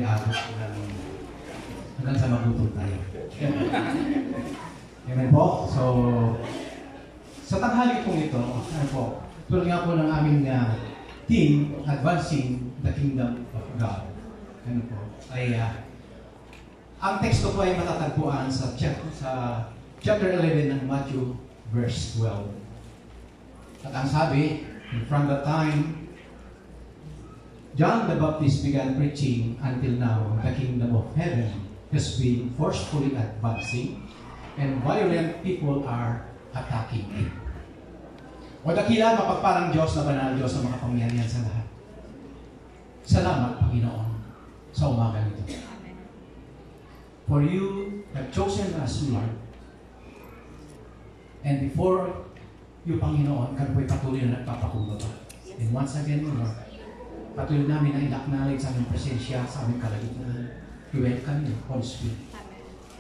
abot hanggang sa magutom tayo. Amen po. So, sa tanghali pong ito, ano po, tulad nga po ng aming team, Advancing the Kingdom of God. Ano po, ay ang teksto po ay matatagpuan sa chapter 11 ng Matthew, verse 12. At ang sabi, from the time John the Baptist began preaching until now, the kingdom of heaven has been forcefully advancing and violent people are attacking it. O dakila, mapagparang Diyos na banal Diyos sa mga pangyarihan sa lahat. Salamat, Panginoon, sa umaga nito. For you have chosen us, Lord. And before you, Panginoon, kami po'y patuloy na nagpapakumbaba. And once again, Lord, patuloy namin na i-acknowledge sa aming presensya, sa aming kalagitnaan. We welcome you, Holy Spirit.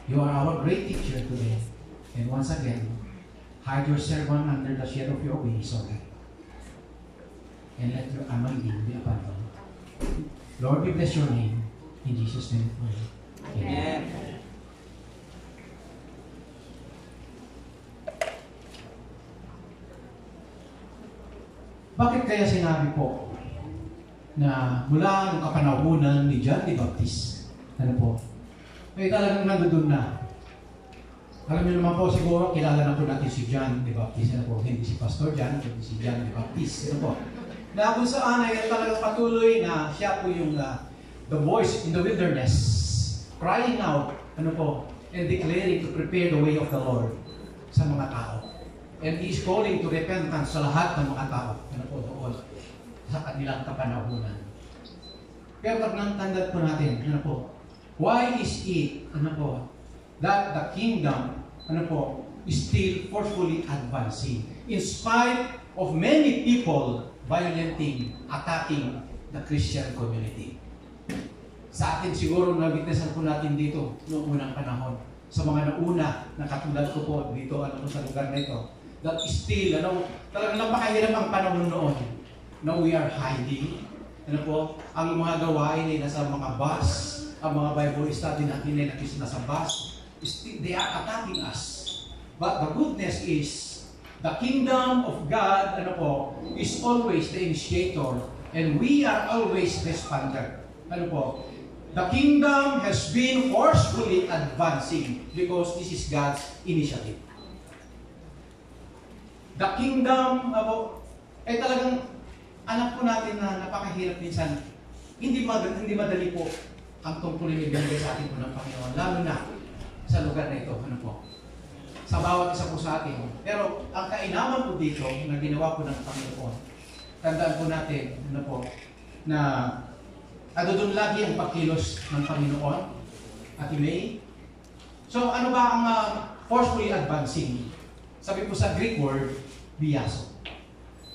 You are our great teacher today. And once again, hide your servant under the shade of your wings, O God. And let your anointing be upon them. Lord, we bless your name. In Jesus' name, Amen. Amen. Bakit kaya sinabi po na mula ng kapanahunan ni John the Baptist, ano po, ay talagang nandoon na. Alam niyo naman po siguro, kilala na po natin si John the Baptist, ano po, hindi si Pastor John, hindi si John the Baptist, ano po. Na kung saan ay talagang patuloy na siya po yung the voice in the wilderness, crying out, ano po, and declaring to prepare the way of the Lord sa mga tao. And He is calling to repentance sa lahat ng mga tao, ano po, doon, sa kanilang kapanahunan. Pero tandaan po natin, ano po, why is it, ano po, that the kingdom, ano po, is still forcefully advancing in spite of many people violating, attacking the Christian community. Sa atin siguro nabigtasan po natin dito noong unang panahon. Sa mga nauna na katulad ko po dito ano sa lugar na ito, that still talagang napakahirap ang panahon noon. Now we are hiding. Ano po, ang mga gawain ay nasa mga bus, ang mga Bible study natin ay nasa bus. They are attacking us. But the goodness is, the kingdom of God, ano po, is always the initiator, and we are always the responder. Ano po, the kingdom has been forcefully advancing because this is God's initiative. The kingdom, ano, ay talagang anak po natin na napakahirap minsan. Hindi madali po ang tungkulin ibigay sa atin po ng Panginoon, lalo na sa lugar na ito, ano po, sa bawat isa po sa atin. Pero ang kainaman po dito na ginawa po ng Panginoon, tandaan po natin, ano po, na doon lagi ang pagkilos ng Panginoon at May. So ano ba ang forcefully advancing? Sabi po sa Greek word, biaso.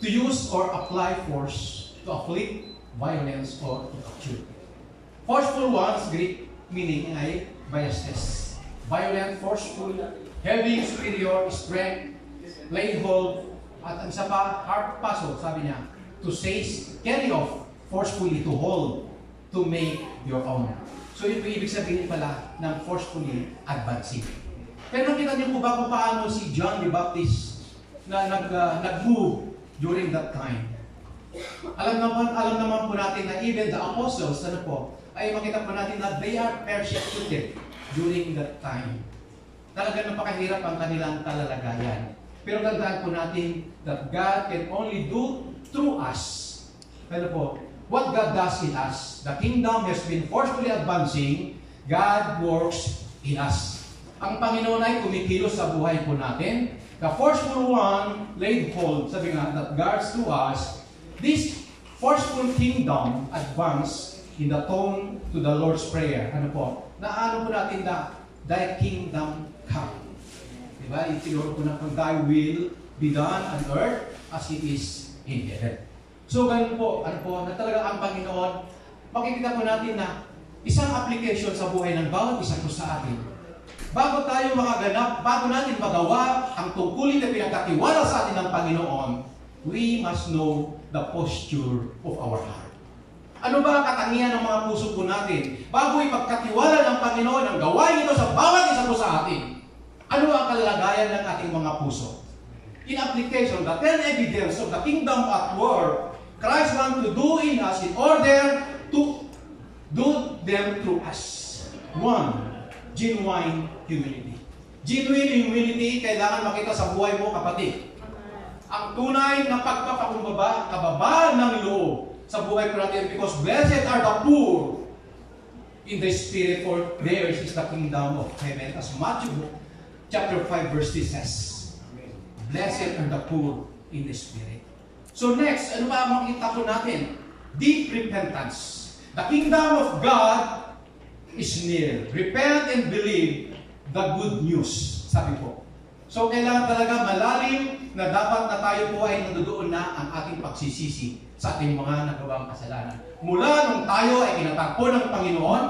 To use or apply force to afflict violence or to capture. Forceful ones, Greek meaning ay biasness. Violent, forceful, having superior strength, lay hold, at ang isa pa, hard puzzle, sabi niya, to seize, carry off, forcefully to hold, to make your own. So ito ibig sabihin pala ng forcefully advancing. Pero nakita niyo po ba kung paano si John the Baptist na nag-move during that time? Alam naman po natin na even the apostles, ano po, ay makita po natin na they are persecuted during that time. Talagang napakahirap ang kanilang kalalagayan. Pero tandaan po natin that God can only do through us. Ano po, what God does in us, the kingdom has been forcefully advancing, God works in us. Ang Panginoon ay kumikilos sa buhay po natin. The forceful one laid hold, sabi nga, that guards to us. This forceful kingdom advance in the tone to the Lord's Prayer. Ano po? Naano po natin na thy kingdom come. Diba? Itinuro po na thy will be done on earth as it is in heaven. So ganun po, ano po, na talaga ang Panginoon, makikita po natin na isang application sa buhay ng bawat isa po sa atin. Bago tayo makaganap, bago natin magawa ang tungkulin na pinagkatiwala sa atin ng Panginoon, we must know the posture of our heart. Ano ba ang katangian ng mga puso po natin? Bago ipagkatiwala ng Panginoon ang gawain ito sa bawat isa po sa atin, ano ang kalagayan ng ating mga puso? In application, the 10 evidence of the kingdom at work, Christ wants to do in us in order to do them through us. 1. Genuine humility. Genuine humility, kailangan makita sa buhay mo, kapatid. Ang tunay na pagpapakumbaba, kababaan ng loob sa buhay ko natin, because blessed are the poor in the spirit, for theirs is the kingdom of heaven. As Matthew chapter 5 verse 3 says, blessed are the poor in the spirit. So next, ano ba ang makita ko natin? Deep repentance. The kingdom of God is near. Repent and believe the good news, sabi ko. So, kailangan talaga malalim na dapat na tayo po ay nandoon na ang ating pagsisisi sa ating mga nagawang kasalanan. Mula nung tayo ay kinatakbo ng Panginoon,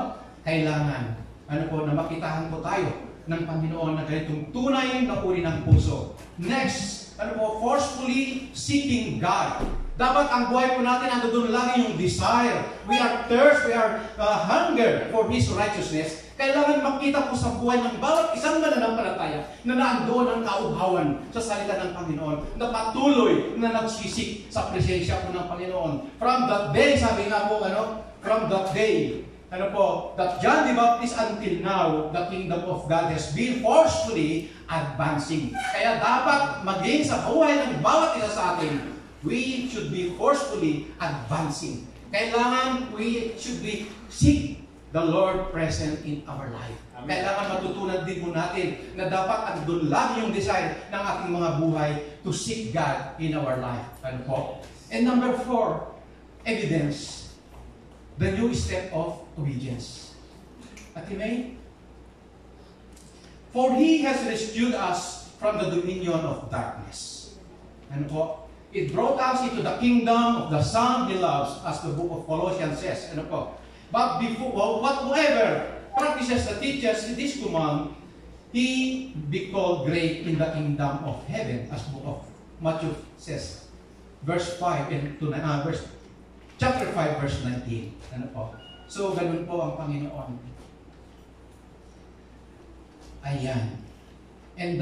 kailangan, na makitahan po tayo ng Panginoon na ganitong tunay na uri ng puso. Next, forcefully seeking God. Dapat ang buhay po natin nandoon lagi yung desire. We are thirst, we are hunger for His righteousness. Kailangan makita po sa buhay ng bawat isang mananampalataya na naandoon ang kaughawan sa salita ng Panginoon, na patuloy na nagsisik sa presensya po ng Panginoon. From that day, sabi nga po, from that day, that John the Baptist until now, the kingdom of God has been forcefully advancing. Kaya dapat maging sa buhay ng bawat isa sa atin, we should be forcefully advancing. Kailangan we should be seek the Lord present in our life. Amen. Kailangan matutunan din po natin na dapat andun lang yung desire ng ating mga buhay to seek God in our life. And number 4, evidence. The new step of obedience. At May, for He has rescued us from the dominion of darkness. It brought us into the kingdom of the Son He loves, as the book of Colossians says. But before, whatever practices the teachers in this command, he be called great in the kingdom of heaven, as book of Matthew says, verse 5 and chapter 5, verse 19. So, ganun po ang Panginoon. Ayan. And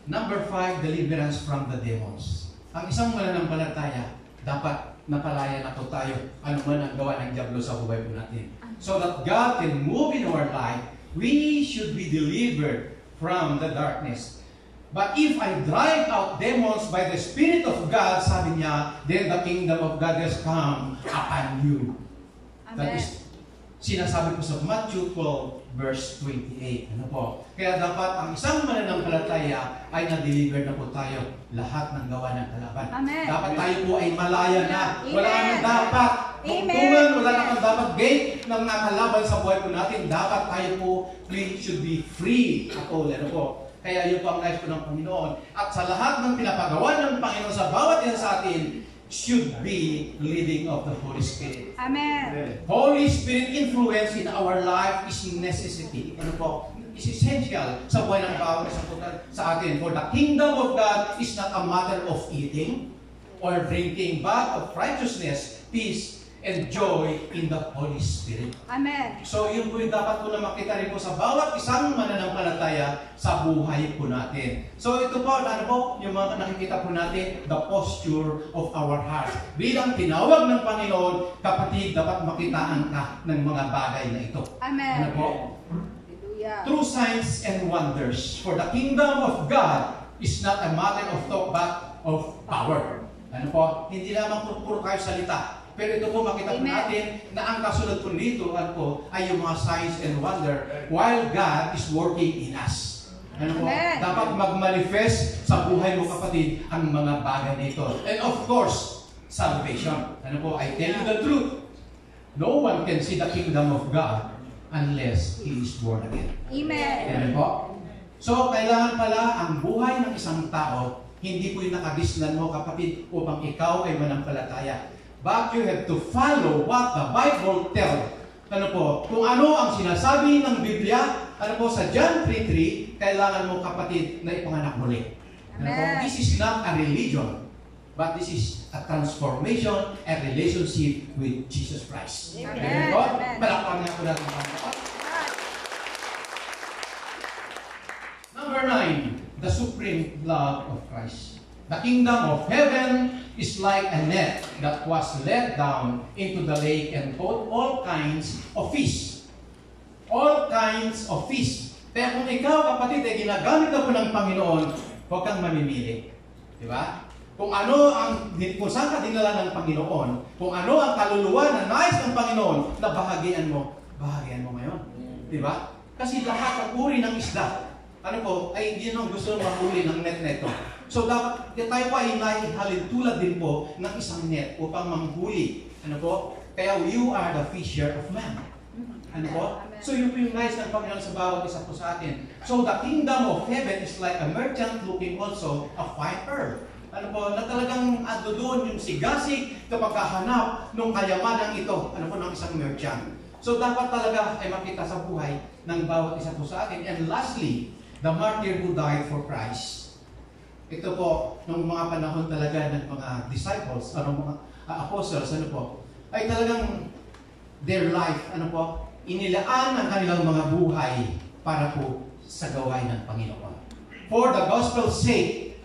number 5, deliverance from the demons. Ang isang mananampalataya, dapat napalaya na po tayo ano man ang gawa ng diablo sa buhay po natin. So that God can move in our life, we should be delivered from the darkness. But if I drive out demons by the Spirit of God, sabi niya, then the kingdom of God has come upon you. Amen. That is sinasabi ko sa Matthew 12, verse 28. Kaya dapat ang isang mananampalataya ay na-deliver na po tayo lahat ng gawa ng kalaban. Amen. Dapat tayo po ay malaya na. Wala nang dapat tungtungan, wala nang dapat gate ng kalaban sa buhay po natin. Dapat tayo po, we should be free at all. Kaya yun po ang nais po ng Panginoon. At sa lahat ng pinapagawa ng Panginoon sa bawat isa sa atin, should be leading of the Holy Spirit. Amen. Holy Spirit influence in our life is necessity. Is essential sa buhay ng bawat sa atin. For the kingdom of God is not a matter of eating or drinking, but of righteousness, peace, and joy in the Holy Spirit. Amen. So yun po yung dapat po na makita rin po sa bawat isang mananampalataya sa buhay po natin. So ito po, yung mga nakikita po natin, the posture of our heart. Bilang tinawag ng Panginoon, kapatid, dapat makitaan ka ng mga bagay na ito. Amen. True signs and wonders. For the kingdom of God is not a matter of talk, but of power. Hindi lamang puro kayo salita. Pero ito po, makita po natin na ang kasunod po nito ay yung mga signs and wonder while God is working in us. Dapat mag-manifest sa buhay mo, kapatid, ang mga bagay nito. And of course, salvation. I tell you the truth. No one can see the kingdom of God unless he is born again. Amen. So, kailangan pala ang buhay ng isang tao, hindi po yung nakadislan mo, kapatid, upang ikaw ay manampalataya. But you have to follow what the Bible tells. Kung ano ang sinasabi ng Biblia, sa John 3:3, kailangan mo, kapatid, na ipanganak muli. This is not a religion. But this is a transformation and relationship with Jesus Christ. Amen. Amen po? Amen. Palakpakan nga po natin ang Panginoon. Number 9, the supreme love of Christ. The kingdom of heaven is like a net that was let down into the lake and caught all kinds of fish. All kinds of fish. Pero kung ikaw, kapatid, ay ginagamit ako ng Panginoon, huwag kang mamimili. Di ba? Kung saan ka dinala ng Panginoon, kung ano ang kaluluwa na nais ng Panginoon na bahagian mo ngayon. Di ba? Kasi lahat ng uri ng isda, ay hindi nang gusto mahuli ng net neto. So dapat tayo pa ay naihalin tulad din po ng isang net upang manghuli. Kaya you are the fisher of man. So yun po yung nais ng Panginoon sa bawat isa po sa atin. So the kingdom of heaven is like a merchant looking also a fine pearl. Na talagang doon yung sigasig kapag kahanap ng kayamanang ito, ng isang merchant. So dapat talaga ay makita sa buhay ng bawat isa po sa atin. And lastly, the martyr who died for Christ. Ito po, nung mga panahon talaga ng mga disciples, mga apostles, ay talagang their life, inilaan ang kanilang mga buhay para po sa gawain ng Panginoon. For the gospel's sake,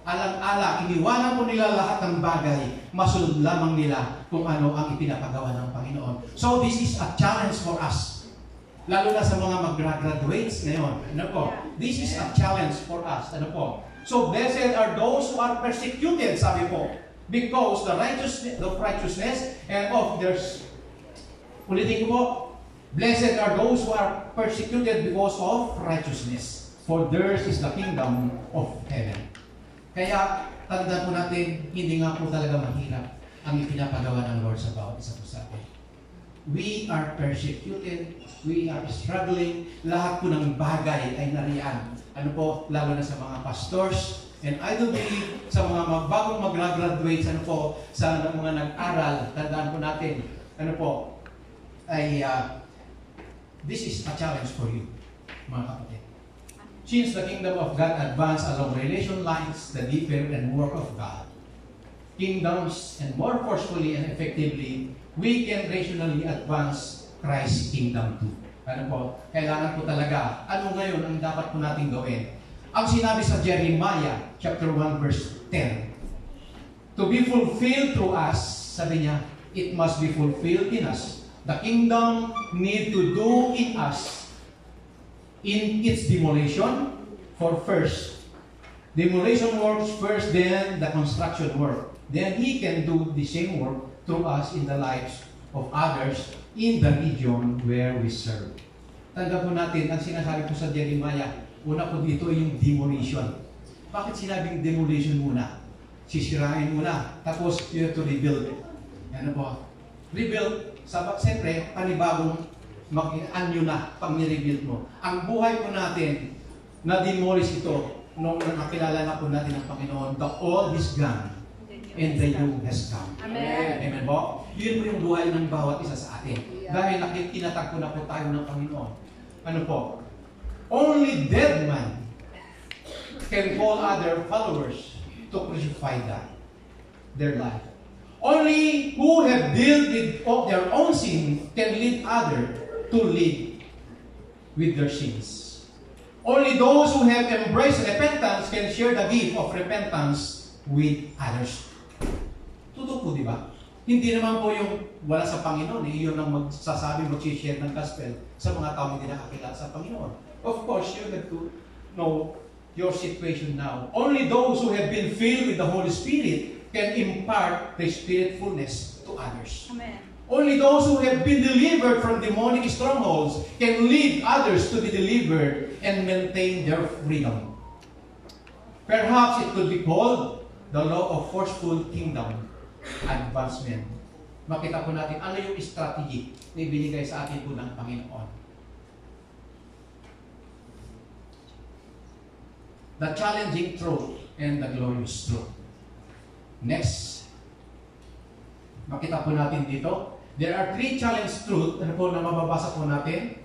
alang-ala, iniwanan po nila lahat ng bagay, masunod lamang nila kung ano ang ipinapagawa ng Panginoon. So this is a challenge for us. Lalo na sa mga mag-graduates ngayon. This is a challenge for us. So blessed are those who are persecuted, sabi po, because the righteousness and of theirs. Ulitin ko po, blessed are those who are persecuted because of righteousness, for theirs is the kingdom of heaven. Kaya, tandaan po natin, hindi nga po talaga mahirap ang ipinapagawa ng Lord sa bawat isa po sa atin. We are persecuted, we are struggling, lahat po ng bagay ay nariyan. Lalo na sa mga pastors, and I do believe sa mga bagong mag-graduate, sa mga nag-aral, tandaan po natin, this is a challenge for you, mga kapatid. Since the kingdom of God advance along relation lines, the deeper and work of God, kingdoms, and more forcefully and effectively, we can rationally advance Christ's kingdom too. Kailangan po talaga, ngayon ang dapat po natin gawin? Ang sinabi sa Jeremiah, chapter 1, verse 10, to be fulfilled through us, sabi niya, it must be fulfilled in us. The kingdom need to do in us in its demolition for first. Demolition works first, then the construction work. Then He can do the same work through us in the lives of others in the region where we serve. Tanda po natin, ang sinasabi po sa Jeremiah, una po dito yung demolition. Bakit sinabing demolition muna? Sisirain muna, tapos you have to rebuild. Rebuild, siyempre, panibagong mag-anyo na pag nirebuild mo. Ang buhay po natin, na-demolish ito nung nakilala na po natin ang Panginoon. The old is gone and the new has come. Amen. Amen po? Yun po yung buhay ng bawat isa sa atin. Dahil tinatag ko na po tayo ng Panginoon. Only dead man can call other followers to crucify their life. Only who have dealt with their own sin can lead others to live with their sins. Only those who have embraced repentance can share the gift of repentance with others. Totoo po, di ba? Hindi naman po yung wala sa Panginoon, yun ang magsasabi, mag-share ng gospel sa mga tao hindi nakakilala sa Panginoon. Of course, you have to know your situation now. Only those who have been filled with the Holy Spirit can impart the Spirit-fullness to others. Amen. Only those who have been delivered from demonic strongholds can lead others to be delivered and maintain their freedom. Perhaps it could be called the law of forceful kingdom advancement. Makita po natin ano yung strategy na ibinigay sa atin po ng Panginoon. The challenging truth and the glorious truth. Next, makita po natin dito. There are 3 challenge truth na mababasa po natin.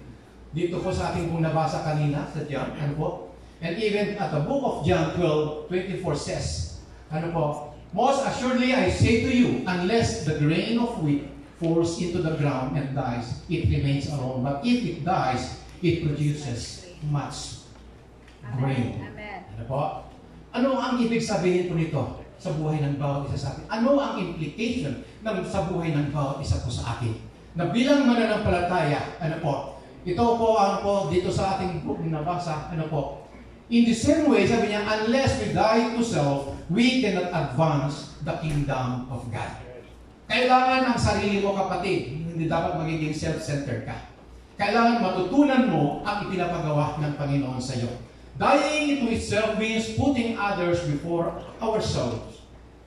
Dito po sa ating pong nabasa kanina sa John. And even at the book of John 12:24 says, Ano po? Most assuredly, I say to you, unless the grain of wheat falls into the ground and dies, it remains alone. But if it dies, it produces much grain. Amen. Ano po? Ano ang ibig sabihin po nito sa buhay ng bawat isa sa atin? Ano ang implication sa buhay ng bawat isa po sa atin? Na bilang mananampalataya, ano po? Ito po ang po dito sa ating book na nabasa, ano po? In the same way, sabi niya, unless we die to self, we cannot advance the kingdom of God. Kailangan ang sarili mo, kapatid, hindi dapat magiging self-centered ka. Kailangan matutunan mo ang ipinapagawa ng Panginoon sa iyo. Dying to itself means putting others before ourselves.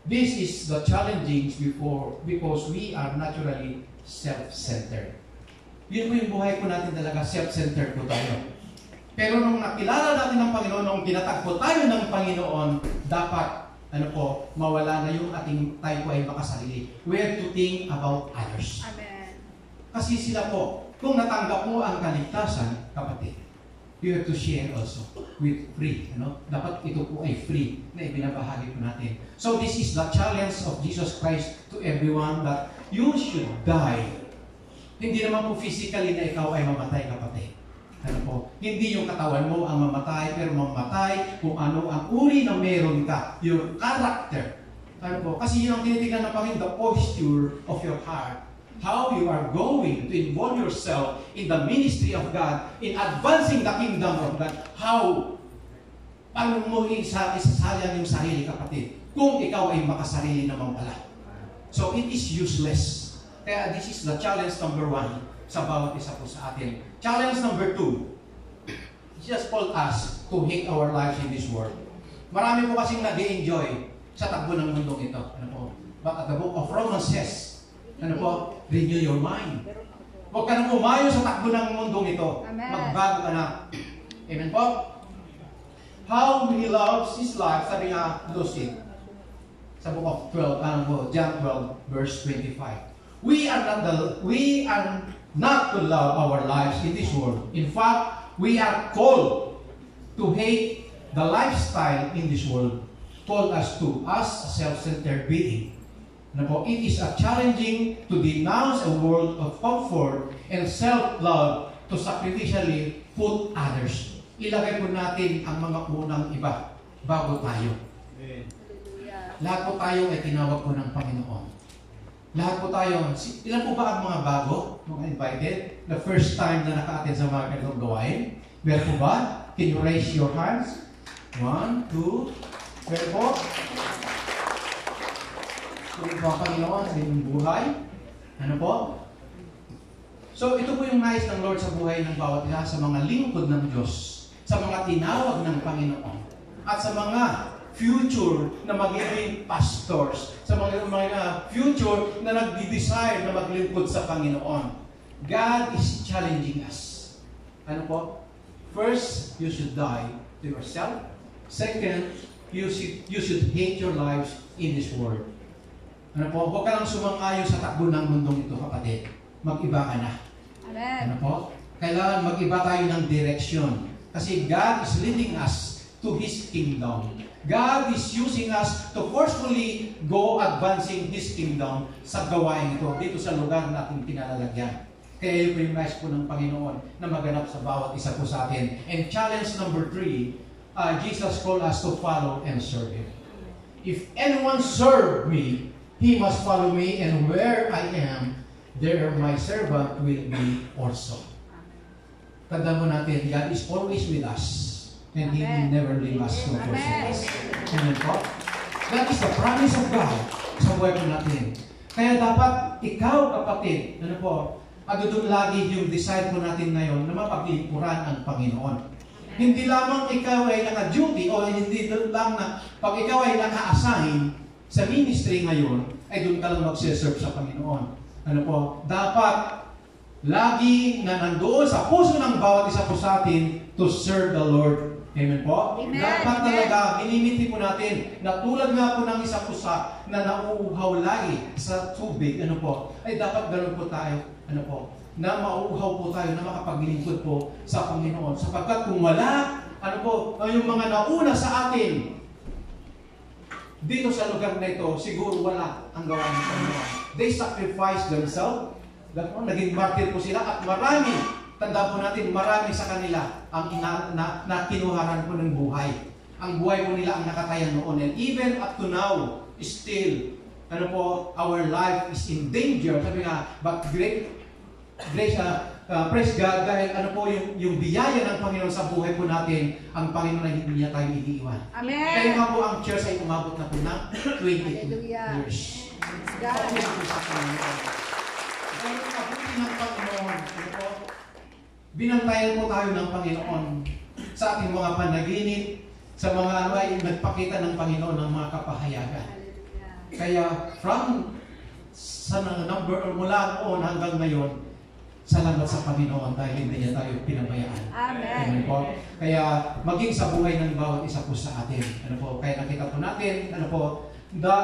This is the challenging because we are naturally self-centered. Yun po yung buhay ko natin talaga, self-centered po tayo. Pero nung nakilala natin ng Panginoon, nung tinatagpo tayo ng Panginoon, dapat, mawala na yung ating tayo po ay makasarili. We have to think about others. Amen. Kasi sila po, kung natanggap mo ang kaligtasan, kapatid, you have to share also with free. Dapat ito po ay free na ibinabahagi po natin. So this is the challenge of Jesus Christ to everyone that you should die. Hindi naman po physically na ikaw ay mamatay, kapatid. Hindi yung katawan mo ang mamatay, pero mamatay kung ano ang uri na meron ka, your character. Kasi yun ang tinitingnan ng Panginoon, the posture of your heart. How you are going to involve yourself in the ministry of God, in advancing the kingdom of God. Paano mo isasayang yung sarili, kapatid, kung ikaw ay makasarili naman pala. So it is useless. Kaya this is the challenge number 1 sa bawat isa po sa atin. Challenge number 2, Jesus called us to hate our lives in this world. Marami po kasing nag-enjoy sa takbo ng mundong ito. But the book of Romans says, renew your mind. Huwag ka nang umayo sa takbo ng mundong ito. Amen. Magbago ka na. Amen po? How he loves his life, sabi nga, lose it. Sa book of John 12, verse 25. We are not to love our lives in this world. In fact, we are called to hate the lifestyle in this world, called us to a self-centered being. It is a challenging to denounce a world of comfort and self-love to sacrificially put others. Ilagay po natin ang mga unang iba bago tayo. Lahat po tayo ay tinawag po ng Panginoon. Lahat po tayo, ilan po ba ang mga bago, mga invited? The first time na naka-attend sa mga ganitong gawain? Meron po ba? Can you raise your hands? 1, 2, meron po? Tuloy po ang Panginoon sa inyong buhay. Ano po? So ito po yung nais ng Lord sa buhay ng bawat isa, sa mga lingkod ng Diyos, sa mga tinawag ng Panginoon, at sa mga future na magiging pastors, sa mga future na nagdi-desire na maglingkod sa Panginoon. God is challenging us. Ano po? First, you should die to yourself. Second, you should hate your lives in this world. Ano po? Huwag ka lang sumang-ayon sa takbo ng mundong ito, kapatid. Mag-iba ka na. Amen. Ano po? Kailangan mag-iba tayo ng direksyon. Kasi God is leading us to His kingdom. God is using us to forcefully go advancing His kingdom sa gawain ito, dito sa lugar natin pinalalagyan. Kaya yun po yung nais po ng Panginoon na maganap sa bawat isa po sa atin. And challenge number 3, Jesus called us to follow and serve Him. If anyone serve me, he must follow me, and where I am, there my servant will be also. Tandaan mo natin, God is always with us. And He will never leave us nor forsake us. Amen po? That is the promise of God sa buhay po natin. Kaya dapat ikaw, kapatid, doon lagi yung desire po natin ngayon na mapaglingkuran ang Panginoon. Hindi lamang ikaw ay naka-duty o hindi lang na pag ikaw ay naka-assign sa ministry ngayon, ay doon ka lang mag-serve sa Panginoon. Dapat lagi na nandoon sa puso ng bawat isa po sa atin to serve the Lord. Amen po? Amen. Dapat talaga, minimiti po natin na tulad nga po ng isa pusa na nauuhaw lagi sa tubig, ay dapat ganun po tayo, na mauuhaw po tayo, na makapaglingkod po sa Panginoon. Sapagkat kung wala, yung mga nauna sa atin, dito sa lugar na ito, siguro wala ang gawa ng Panginoon. They sacrificed themselves. Naging martyr po sila at marami, tandaan po natin, marami sa kanila ang kinuharan po ng buhay. Ang buhay po nila ang nakatayan noon. And even up to now, still, our life is in danger. Sabi nga, but praise God, dahil yung biyaya ng Panginoon sa buhay po natin, ang Panginoon na hindi niya tayo iniiwan. Amen. Kaya nga po ang church ay umabot na po ng 22 years. God. Dahil mabuti ng Panginoon, binantayan po tayo ng Panginoon sa ating mga panaginip, sa mga ay nagpakita ng Panginoon ng mga kapahayagan. Kaya sa number mula noon hanggang ngayon, salamat sa Panginoon dahil hindi niya tayo pinabayaan. Amen. Kaya maging sa buhay ng bawat isa po sa atin. Kaya nakita po natin, the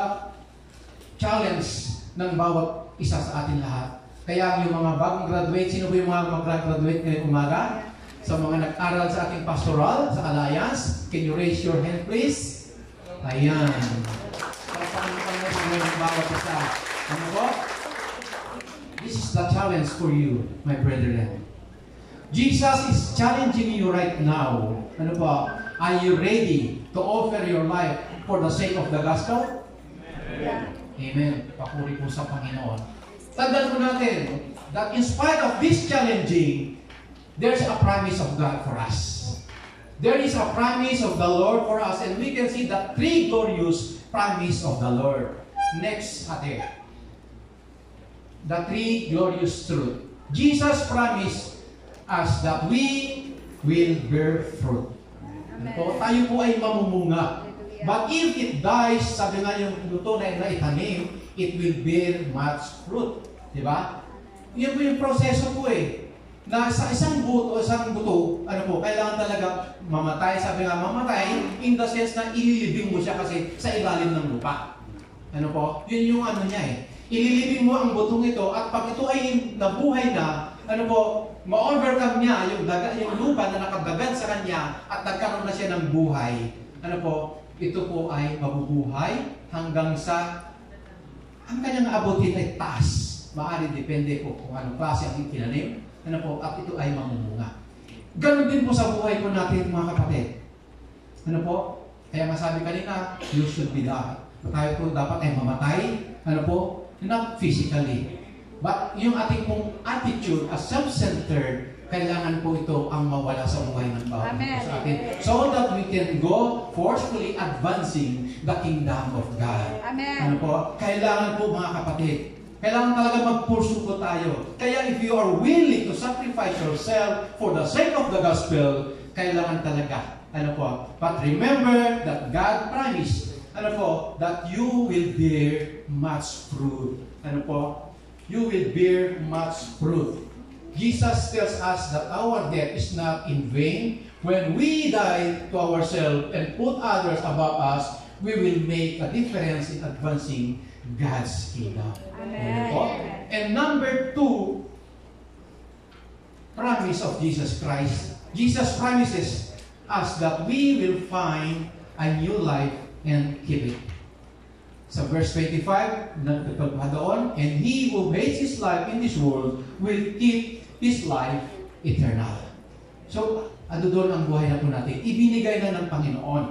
challenge ng bawat isa sa atin lahat. Kaya yung mga bagong graduate, sino po yung mga mag-graduate ngayong umaga? Sa mga nag-aral sa ating pastoral, sa Alliance, can you raise your hand please? Ayan. Bawat isa. This is the challenge for you, my brethren. Jesus is challenging you right now. Are you ready to offer your life for the sake of the gospel? Amen. Papuri po sa Panginoon. Tandaan po natin that in spite of this challenging, there's a promise of God for us. There is a promise of the Lord for us, and we can see the three glorious promise of the Lord. Next, the three glorious truth. Jesus promised us that we will bear fruit. Tayo po ay mamumunga. But if it dies, sabi nga yung luto na itanim, it will bear much fruit. Diba? Yun po yung proseso po na sa isang buto, kailangan talaga mamatay. Sabi nga, mamatay in the sense na ililibing mo siya kasi sa ilalim ng lupa. Yun yung niya ililibing mo ang butong ito at pag ito ay nabuhay na, ma-overcome niya yung lupa na nakadagan sa kanya at nagkaroon na siya ng buhay. Ito po ay mabubuhay hanggang sa ang kanyang abutin ay taas. Maaari depende po kung anong klase ang itinanim. At ito ay mamumunga. Ganon din po sa buhay po natin, mga kapatid. Kaya masabi kanina, you should be die. Tayo po dapat ay mamatay. Not physically. But yung ating pong attitude as self-centered, kailangan po ito ang mawala sa buhay ng bawat isa sa atin. So that we can go forcefully advancing the kingdom of God. Amen. Kailangan po, mga kapatid, kailangan talaga mag-pursue po tayo. Kaya if you are willing to sacrifice yourself for the sake of the gospel, kailangan talaga. But remember that God promised, that you will bear much fruit. You will bear much fruit. Jesus tells us that our death is not in vain. When we die to ourselves and put others above us, we will make a difference in advancing God's kingdom. Amen. And number 2, promise of Jesus Christ. Jesus promises us that we will find a new life and keep it. Sa verse 25, nagtatagpa doon, and he who hates his life in this world will keep his life eternal. So, doon ang buhay na po natin. Ibinigay na ng Panginoon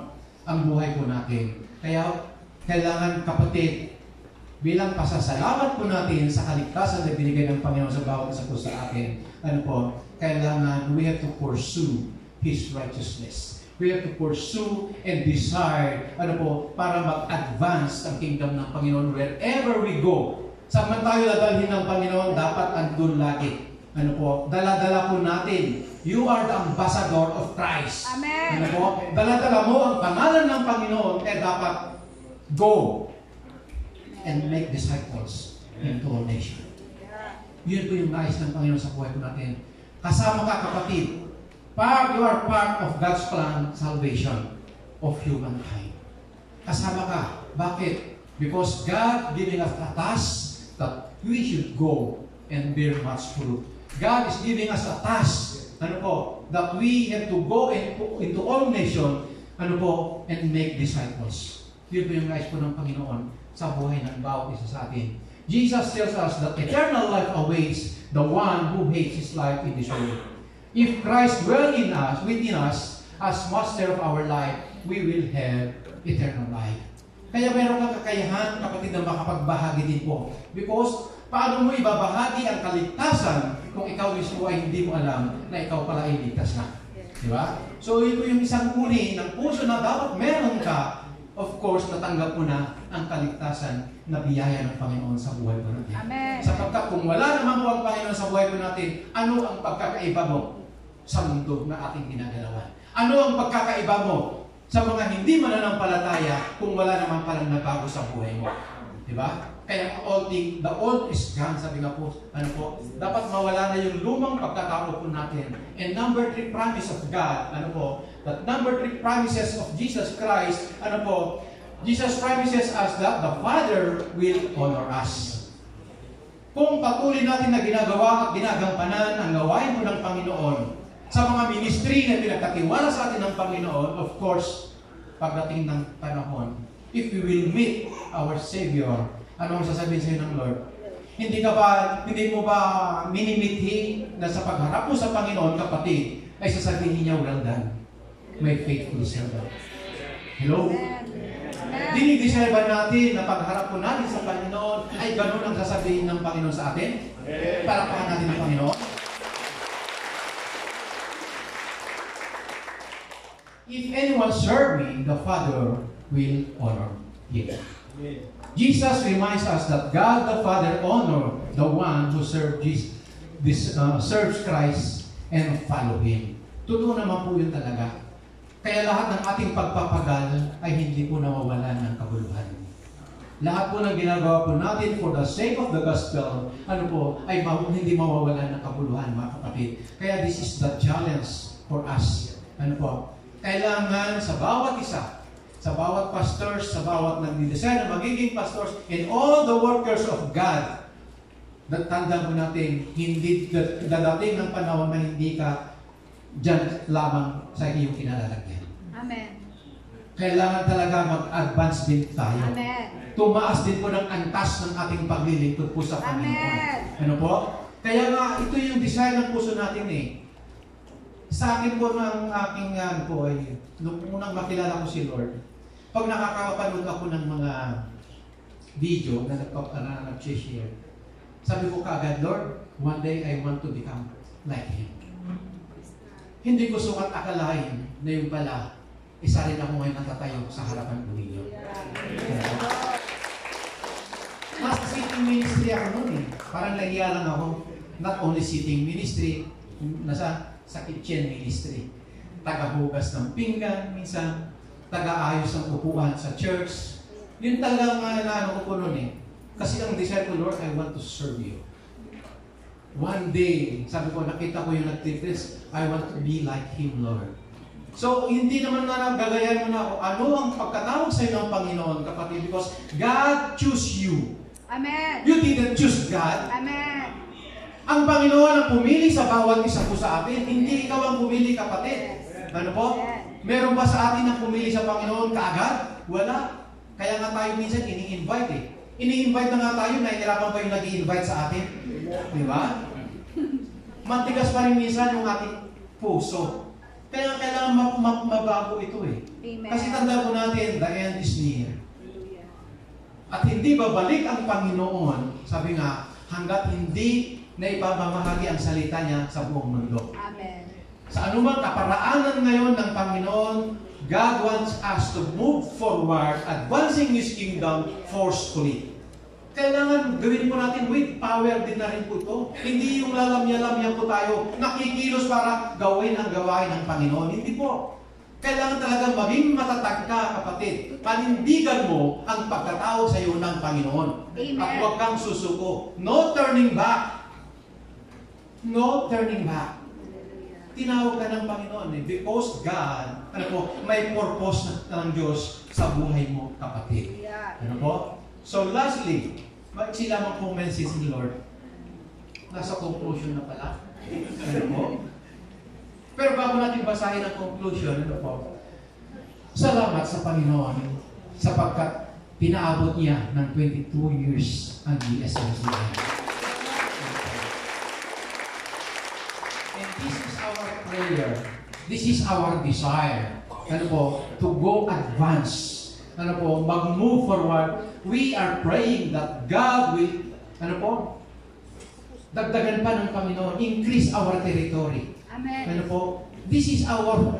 ang buhay po natin. Kaya, kailangan kapatid, bilang pasasalamat po natin sa kaligtasan na binigay ng Panginoon sa bawat isa po sa atin, kailangan we have to pursue His righteousness. We have to pursue and desire, para mag-advance ang kingdom ng Panginoon wherever we go. Saan man tayo dadalhin ng Panginoon, dapat andun lagi. Dala-dala po natin. You are the ambassador of Christ. Amen. Dala-dala mo ang pangalan ng Panginoon, dapat go and make disciples into all nations. Yun po yung nais ng Panginoon sa buhay po natin. Kasama ka, kapatid. You are part of God's plan, salvation of humankind. Kasama ka. Bakit? Because God giving us a task that we should go and bear much fruit. God is giving us a task, that we have to go into all nations, and make disciples. Yun po yung nais po ng Panginoon sa buhay ng bawat isa sa atin. Jesus tells us that eternal life awaits the one who hates his life in this world. If Christ dwells in us, within us, as master of our life, we will have eternal life. Kaya meron kang kakayahan, kapatid, na makapagbahagi din po. Because, paano mo ibabahagi ang kaligtasan kung ikaw mismo ay hindi mo alam na ikaw pala ay ligtas na? Di ba? So, ito yung isang uri ng puso na dapat meron ka. Of course, natanggap mo na ang kaligtasan na biyaya ng Panginoon sa buhay po natin. Amen. Sapagkat kung wala naman po ang Panginoon sa buhay po natin, ano ang pagkakaiba mo sa mundo na ating ginagalawan? Ano ang pagkakaiba mo sa mga hindi mananampalataya kung wala naman palang nabago sa buhay mo? Diba? Kaya the old is gone, sabi nga po, dapat mawala na yung lumang pagkatao po natin. And number 3 promise of God, that number 3 promises of Jesus Christ, Jesus promises us that the Father will honor us. Kung patuloy natin na ginagawa at ginagampanan ang gawain po ng Panginoon sa mga ministry na pinagkatiwala sa atin ng Panginoon, of course, pagdating ng panahon, if we will meet our Savior, ano ang sasabihin sa'yo ng Lord? Hindi mo ba minimithi na sa pagharap mo sa Panginoon, kapatid, ay sasabihin niya, well done, my faithful servant. Hello? Dinideserve natin na pagharap po natin sa Panginoon ay ganun ang sasabihin ng Panginoon sa atin? Palakpakan natin ng Panginoon. If anyone serve me, the Father will honor him. Jesus reminds us that God the Father honor the one who serves Christ and follow Him. Totoo naman po yun talaga. Kaya lahat ng ating pagpapagal ay hindi po nawawalan ng kabuluhan. Lahat po ng ginagawa po natin for the sake of the gospel, ay hindi mawawalan ng kabuluhan, mga kapatid. Kaya this is the challenge for us. Kailangan sa bawat isa, sa bawat pastors, sa bawat nagdidesign na magiging pastors, and all the workers of God, tandaan po natin, hindi dadating ng panahon na hindi ka dyan lamang sa iyong kinalalagyan. Amen. Kailangan talaga mag-advance din tayo. Amen. Tumaas din po ng antas ng ating paglilingkod po sa Panginoon. Amen. Kaya nga, ito yung design ng puso natin eh. Sa akin po ng aking nung unang makilala ko si Lord, pag nakakapanood ako ng mga video na nag-share, sabi ko kaagad, Lord, one day I want to become like Him. Hindi ko sukat akalain na yung pala, isa rin ako ngayon natatayo sa harapan ko ninyo. Nasa sitting ministry ako noon eh. Parang nahiya lang ako. Not only sitting ministry, nasa sa kitchen ministry. Tagahugas ng pinggan, minsan, taga-ayos ng upuan sa church. Yun talagang naano ko po noon eh. Kasi ang desire ko, Lord, I want to serve you. One day, sabi ko, nakita ko yung nag-teach, I want to be like Him, Lord. So, hindi naman na gagayan mo na ako. Ano ang pagkatawag sa iyo ng Panginoon, kapatid? Because God chose you. Amen. You didn't choose God. Amen. Ang Panginoon ang pumili sa bawat isa po sa atin. Hindi ikaw ang pumili, kapatid. Ano po? Meron ba sa atin ang pumili sa Panginoon kaagad? Wala. Kaya nga tayo minsan ini-invite eh. Ini-invite na nga tayo, nahihirapan pa yung nag-i-invite sa atin. Di ba? Matigas pa rin minsan yung ating puso. Kaya kailangan mabago ito eh. Amen. Kasi tanda po natin, the end is near. At hindi babalik ang Panginoon, sabi nga, hanggat hindi na ipamamahagi ang salita niya sa buong mundo. Amen. Sa anumang kaparaanan ngayon ng Panginoon, God wants us to move forward, advancing His kingdom forcefully. Kailangan gawin po natin with power din na rin po ito. Hindi yung lalamya-lamya po tayo, nakikilos para gawin ang gawain ng Panginoon. Hindi po. Kailangan talaga maging matatag ka, kapatid. Panindigan mo ang pagkatawag sa iyo ng Panginoon. Amen. At huwag kang susuko. No turning back. No turning back. Tinawag ka ng Panginoon eh. Because God, may purpose ng Diyos sa buhay mo, kapatid. Ano po? So lastly, maiksi lamang pong message ni Lord. Nasa conclusion na pala. Ano po? Pero bago natin basahin ang conclusion, ano po? Salamat sa Panginoon sapagkat pinaabot niya ng 22 years ang GSMCM. And this is our prayer. This is our desire. Ano po? To go advance. Ano po? Mag-move forward. We are praying that God will, ano po? Dagdagan pa ng Panginoon. Increase our territory. Amen. Ano po? This is our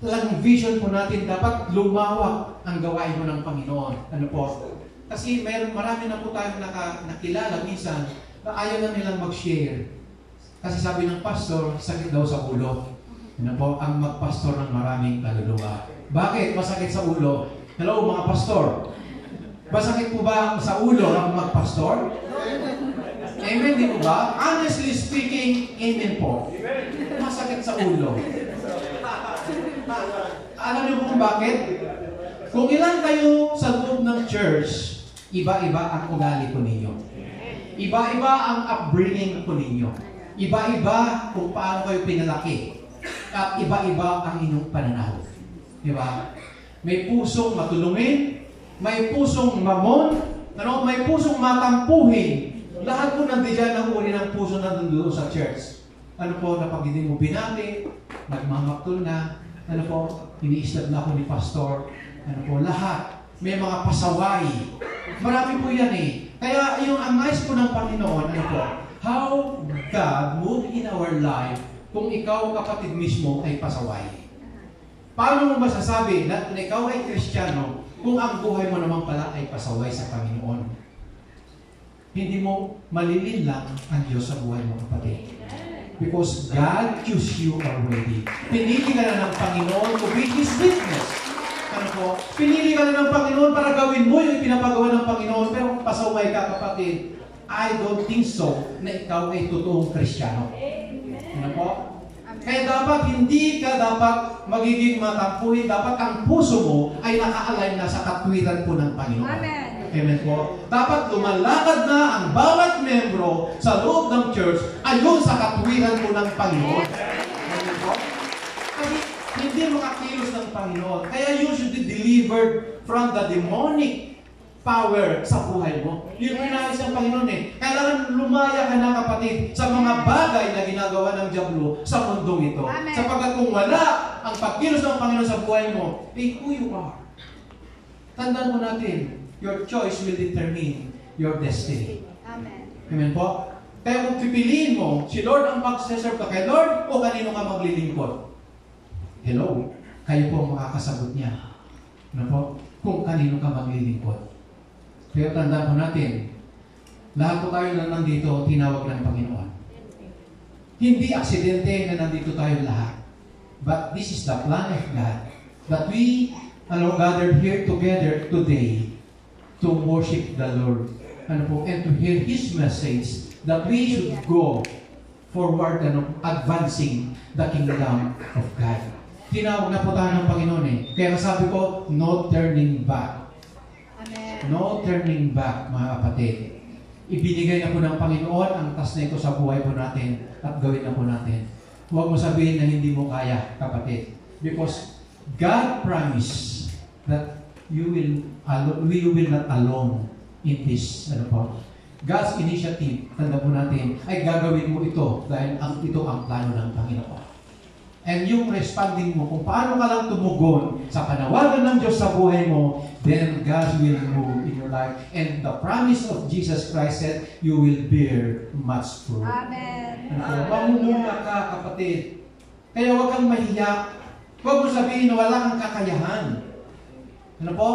talagang vision po natin. Dapat lumawak ang gawain mo ng Panginoon. Ano po? Kasi marami na po tayong nakilala minsan na ayaw na nilang mag-share. Kasi sabi ng pastor, sakit daw sa ulo. Ano po? Ang magpastor ng maraming kaluluwa. Bakit masakit sa ulo? Hello mga pastor. Masakit po ba sa ulo ang magpastor? Amen, di po ba? Honestly speaking, amen po. Masakit sa ulo. Alam niyo po kung bakit? Kung ilan kayo sa loob ng church, iba-iba ang ugali ko ninyo. Iba-iba ang upbringing ko ninyo. Iba-iba kung paano kayo pinalaki. At iba-iba ang inyong pananaw. Di ba? May pusong matulungin, may pusong mamon, may pusong matampuhin. Lahat po nandiyan ang uri ng puso na doon sa church. Ano po, na pag hindi mo binati, nagmamaktol na, ano po, iniistab na ako ni pastor, ano po, lahat. May mga pasaway. Marami po yan eh. Kaya yung ang nice po ng Panginoon, ano po, how God moved in our life kung ikaw, kapatid mismo, ay pasaway. Paano mo masasabi na ikaw ay Kristiyano kung ang buhay mo naman pala ay pasaway sa Panginoon? Hindi mo malilin lang ang Diyos sa buhay mo, kapatid. Because God chose you already. Pinili ka na ng Panginoon to be His witness. Ano po? Pinili ka na ng Panginoon para gawin mo yung pinapagawa ng Panginoon, pero pasaway ka, kapatid. I don't think so na ikaw ay totoong Kristiyano. Ano po? Kaya hindi ka dapat magiging matampuhin. Dapat ang puso mo ay naka-align na sa katwiran po ng Panginoon. Amen. Amen po. Dapat lumalakad na ang bawat membro sa loob ng church ayon sa katwiran po ng Panginoon. Amen po. Kasi hindi makakilos ng Panginoon. Kaya you should be delivered from the demonic power sa buhay mo. Yun pinais ng Panginoon eh. Kailangan lumaya ka na, kapatid, sa mga bagay na ginagawa ng Diablo sa mundong ito. Amen. Sapagkat kung wala ang pagkilos ng Panginoon sa buhay mo, who you are. Tandaan mo natin, your choice will determine your destiny. Amen. Amen po? Kaya kung pipiliin mo, si Lord ang mag-serve ka kay Lord o kanino ka maglilingkod? Hello? Kayo po ang makakasagot niya. Ano po? Kung kanino ka maglilingkod. Kaya tandaan po natin, lahat po tayo na nandito, tinawag ng Panginoon. Hindi aksidente na nandito tayo lahat. But this is the plan of God. That we gathered here together today to worship the Lord. And to hear His message that we should go forward advancing the kingdom of God. Tinawag na po tayo ng Panginoon eh. Kaya sabi ko, no turning back. Amen. No turning back, mga kapatid. Ibinigay na po ng Panginoon ang task na ito sa buhay po natin at gawin na po natin. Huwag mo sabihin na hindi mo kaya, kapatid. Because God promised that you will not alone in this. God's initiative, tanda po natin, ay gagawin mo ito dahil ito ang plano ng Panginoon. And yung responding mo, kung paano ka lang tumugon sa panawagan ng Diyos sa buhay mo, then God will move in your life. And the promise of Jesus Christ said, you will bear much fruit. Amen. Mamumuna ka, kapatid. Kaya huwag kang mahiya. Huwag mo sabihin na wala kang kakayahan. Ano po?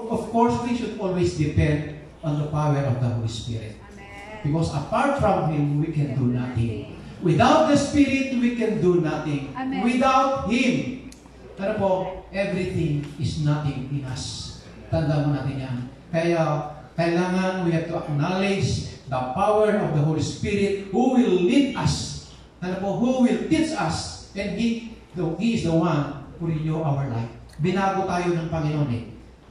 Of course, we should always depend on the power of the Holy Spirit. Amen. Because apart from Him, we can do nothing. Without the Spirit, we can do nothing. Amen. Without Him, everything is nothing in us. Tanda mo natin yan. Kaya, kailangan we have to acknowledge the power of the Holy Spirit who will lead us. Who will teach us. And He is the one who renew our life. Binago tayo ng Panginoon eh.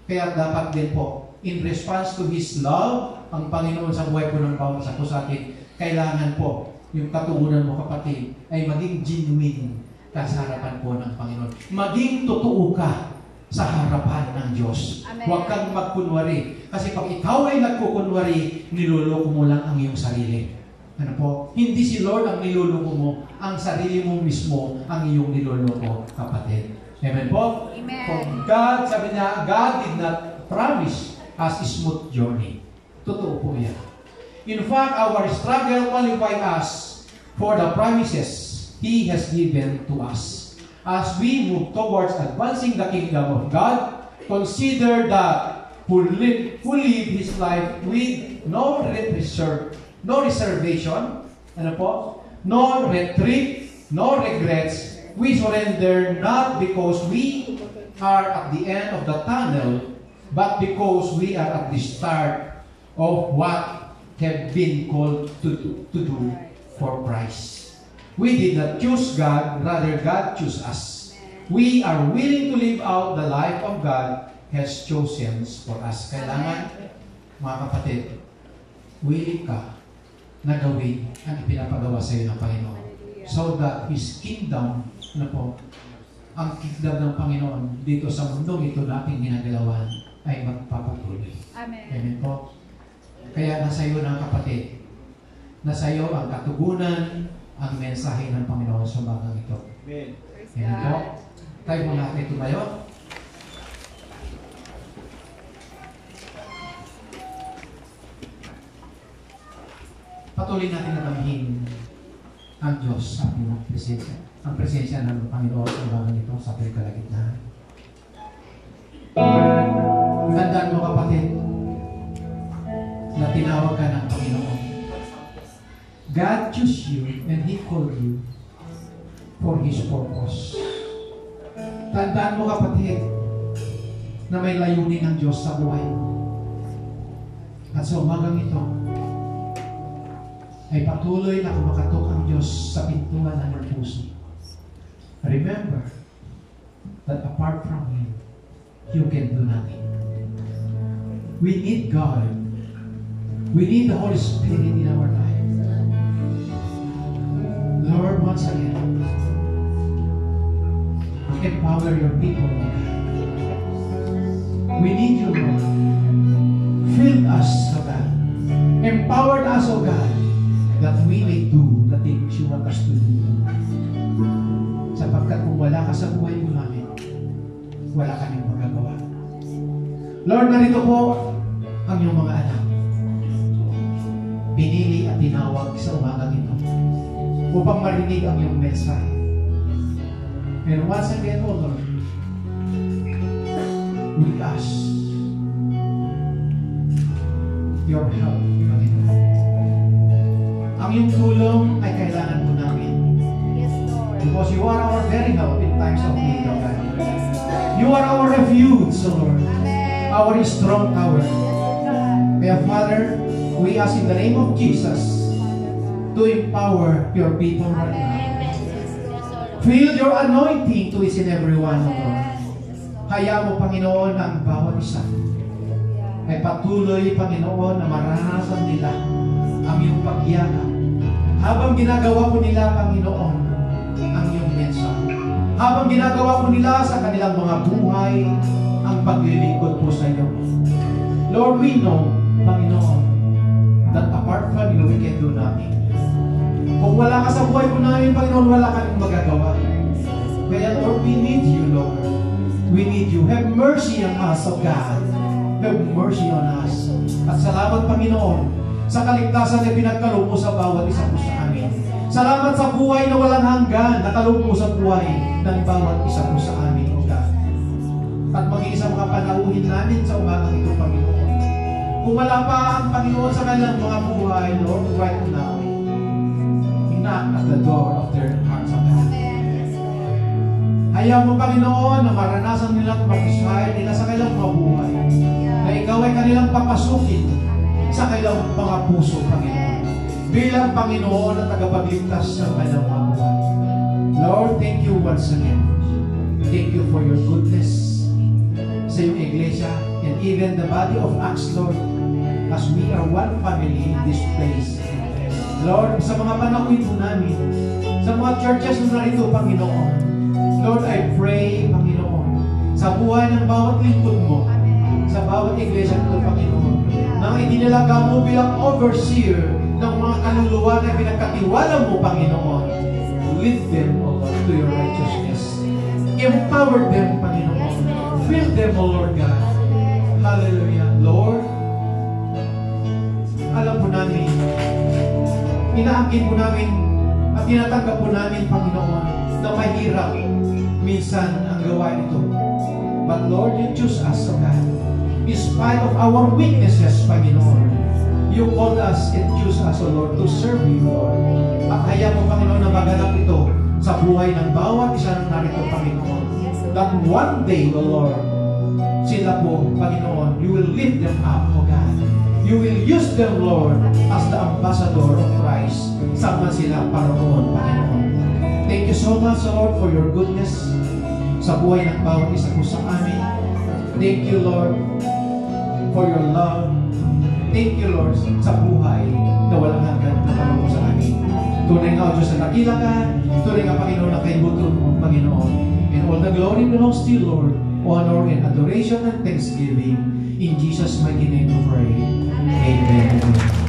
Kaya dapat din po, in response to His love, ang Panginoon sa buhay po ng bawat sa atin, kailangan po, yung katuunan mo, kapatid, ay maging genuine ka sa harapan po ng Panginoon. Maging totoo ka. sa harapan ng Diyos. Amen. Huwag kang magkunwari. Kasi pag ikaw ay nagkukunwari, niloloko mo lang ang iyong sarili. Ano po? Hindi si Lord ang niloloko mo, ang sarili mo mismo ang iyong niloloko, kapatid. Amen po? Amen. For God, sabi niya, God did not promise us a smooth journey. Totoo po yan. In fact, our struggle qualifies us for the promises He has given to us. As we move towards advancing the kingdom of God, consider that who live his life with no reservation, ano po? No retreat, no regrets. We surrender not because we are at the end of the tunnel, but because we are at the start of what have been called to do for Christ. We did not choose God, rather God chose us. We are willing to live out the life of God has chosen for us. Kailangan, mga kapatid, willing ka na gawin ang ipinapagawa sa iyo ng Panginoon. So that His kingdom, ano po, ang kingdom ng Panginoon dito sa mundong ito nating ginagalawan ay magpapatuloy. Amen. Amen po. Kaya nasa iyo na kapatid, nasa iyo ang katugunan, ang mensahe ng Panginoon sa bagang ito. Amen. Amen po. Tayo muna natin tumayo. Patuloy natin na damihin ang Diyos sa ating presensya. Ang presensya ng Panginoon sa bagang ito sa ating kalagitnaan. Tandaan mo kapatid, na tinawag ka ng Panginoon. God chose you and He called you for His purpose. Tandaan mo kapatid, na may layunin ng Diyos sa buhay mo. At sa umagang ito, ay patuloy na kumakatok ang Diyos sa pintuan ng iyong puso. Remember that apart from Him, you can do nothing. We need God. We need the Holy Spirit in our life. Lord, once again, empower your people, Lord. We need you, Lord. Fill us, O God. Empower us, O God, that we may do the things you want us to do. Sapagkat kung wala ka sa buhay mo namin, wala kaming magagawa. Lord, narito po ang iyong mga anak. Pinili at tinawag sa umagang ito upang marinig ang iyong mensahe. And once again, O Lord, we ask your help, Panginoon. Ang iyong tulong ay kailangan po namin. Yes, Lord. Because you are our very help in times of need, O God. Yes, Lord. You are our refuge, O Lord. Amen. Our strong tower. Yes, God. Kaya Father, we ask in the name of Jesus to empower your people right now. Amen. Yes, Lord. Feel your anointing to each and every one, O Lord. Yes, Lord. Hayaan mo, Panginoon, ang bawat isa ay patuloy, Panginoon, na maranasan nila ang iyong pagyakap. Habang ginagawa po nila, Panginoon, ang iyong mensahe. Habang ginagawa po nila sa kanilang mga buhay, ang paglilingkod po sa iyo. Lord, we know, Panginoon, that apart from you, we can do nothing. Kung wala ka sa buhay po namin, Panginoon, wala kaming magagawa. Kaya, Lord, we need you, Lord. We need you. Have mercy on us, O God. Have mercy on us. At salamat, Panginoon, sa kaligtasan na pinagkaloob mo sa bawat isa po sa amin. Salamat sa buhay na walang hanggan, nakaloob mo sa buhay ng bawat isa po sa amin, O God. At maging sa mga panauhin namin sa umagang ito, Panginoon. Kung wala pa ang Panginoon sa kanilang mga buhay, Lord, right now, knock at the door of their hearts, O God. Ayaw mo, Panginoon, na maranasan nilang mag-decide nila sa kanilang mga buhay. Na ikaw ay kanilang papasukin sa kanilang mga puso, Panginoon. Bilang Panginoon at tagapagligtas ng kanilang mga buhay. Lord, thank you once again. Thank you for your goodness sa iyong iglesia and even the body of Acts, Lord, as we are one family in this place. Lord, sa mga panahon po namin, sa mga churches na narito, Panginoon, Lord, I pray, Panginoon, sa buhay ng bawat lingkod mo, sa bawat iglesia ito, Panginoon, nang idinalaga mo bilang overseer ng mga kaluluwa na pinagkatiwala mo, Panginoon. Lead them, O Lord, to your righteousness. Empower them, Panginoon. Fill them, O Lord God. Hallelujah. Lord, alam po namin, inaangkin po namin at tinatanggap po namin, Panginoon, na mahirap minsan ang gawain ito. But Lord, you choose us, O God. In spite of our weaknesses, Panginoon, you called us and choose us, O Lord, to serve you, Lord. At hayaan mo, Panginoon, na maganap ito sa buhay ng bawat isa ng narito, Panginoon. That one day, O Lord, sila po, Panginoon, you will lift them up, O God. You will use them, Lord, as the ambassador of Christ. Sama sila paroon, Panginoon. Thank you so much, Lord, for your goodness sa buhay ng bawat isa po sa amin. Thank you, Lord, for your love. Thank you, Lord, sa buhay na walang hanggan na tanong mo sa amin. Tunay nga, O Diyos, na nakila ka. Tunay nga, Panginoon, na kaibuto mo, Panginoon. And all the glory belongs to you, Lord. Honor and adoration and thanksgiving. In Jesus' mighty name we pray. Amen.